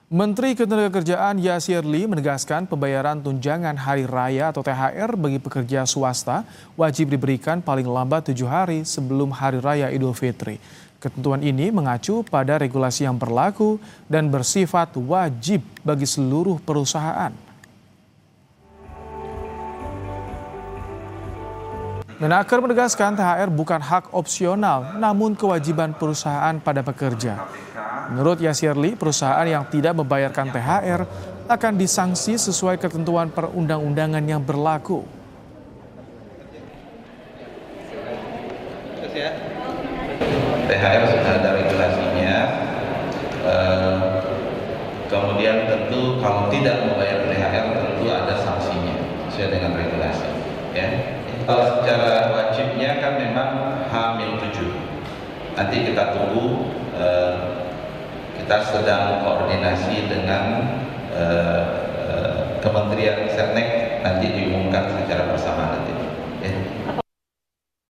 Menteri Ketenagakerjaan Yasirli menegaskan pembayaran tunjangan hari raya atau THR bagi pekerja swasta wajib diberikan paling lambat 7 hari sebelum Hari Raya Idul Fitri. Ketentuan ini mengacu pada regulasi yang berlaku dan bersifat wajib bagi seluruh perusahaan. Menaker menegaskan THR bukan hak opsional, namun kewajiban perusahaan pada pekerja. Menurut Yasirli, perusahaan yang tidak membayarkan THR akan disanksi sesuai ketentuan perundang-undangan yang berlaku. THR sudah ada regulasinya, kemudian tentu kalau tidak membayar THR tentu ada sanksinya sesuai dengan regulasi. Ya. Kalau secara wajibnya kan memang H-7. Nanti kita tunggu. Kita sedang koordinasi dengan Kementerian Setnek nanti di